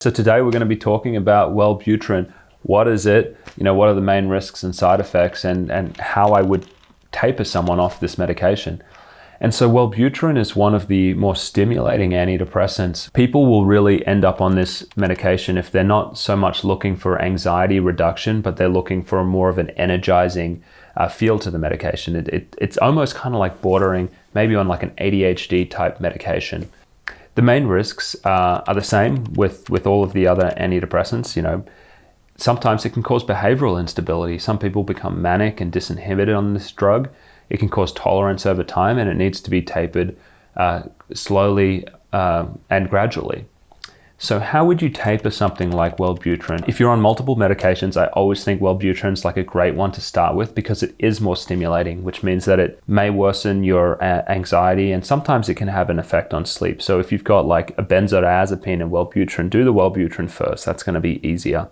So today we're going to be talking about Wellbutrin. What is it? What are the main risks and side effects, and how I would taper someone off this medication. And so Wellbutrin is one of the more stimulating antidepressants. People will really end up on this medication if they're not so much looking for anxiety reduction, but they're looking for more of an energizing feel to the medication. It's almost kind of like bordering maybe on like an ADHD type medication. The main risks are the same with all of the other antidepressants. Sometimes it can cause behavioral instability. Some people become manic and disinhibited on this drug. It can cause tolerance over time, and it needs to be tapered slowly and gradually. So how would you taper something like Wellbutrin? If you're on multiple medications, I always think Wellbutrin is like a great one to start with because it is more stimulating, which means that it may worsen your anxiety, and sometimes it can have an effect on sleep. So if you've got like a benzodiazepine and Wellbutrin, do the Wellbutrin first. That's going to be easier.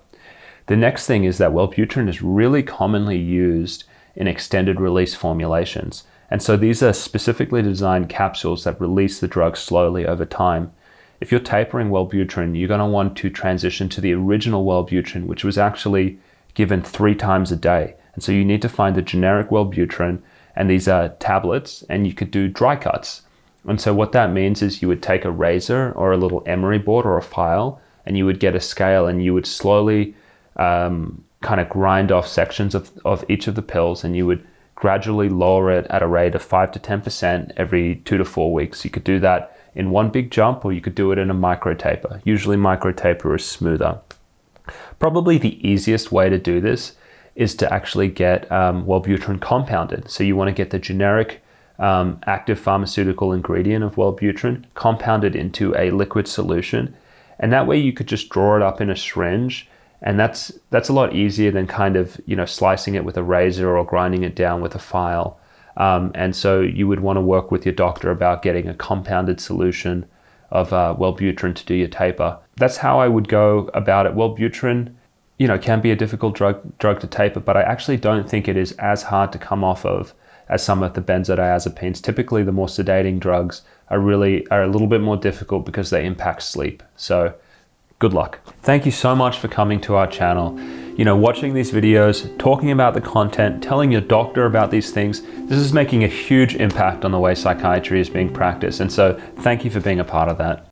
The next thing is that Wellbutrin is really commonly used in extended release formulations. And so these are specifically designed capsules that release the drug slowly over time. If you're tapering Wellbutrin, you're going to want to transition to the original Wellbutrin, which was actually given 3 times a day. And so you need to find the generic Wellbutrin, and these are tablets, and you could do dry cuts. And so what that means is you would take a razor or a little emery board or a file, and you would get a scale, and you would slowly kind of grind off sections of each of the pills, and you would gradually lower it at a rate of 5 to 10% every 2 to 4 weeks. You could do that in one big jump, or you could do it in a micro taper. Usually micro taper is smoother. Probably the easiest way to do this is to actually get Wellbutrin compounded. So you want to get the generic active pharmaceutical ingredient of Wellbutrin compounded into a liquid solution. And that way you could just draw it up in a syringe. And that's a lot easier than kind of, slicing it with a razor or grinding it down with a file. And so you would want to work with your doctor about getting a compounded solution of Wellbutrin to do your taper. That's how I would go about it. Wellbutrin, can be a difficult drug to taper, but I actually don't think it is as hard to come off of as some of the benzodiazepines. Typically, the more sedating drugs are a little bit more difficult because they impact sleep. So good luck. Thank you so much for coming to our channel. Watching these videos, talking about the content, telling your doctor about these things, this is making a huge impact on the way psychiatry is being practiced. And so thank you for being a part of that.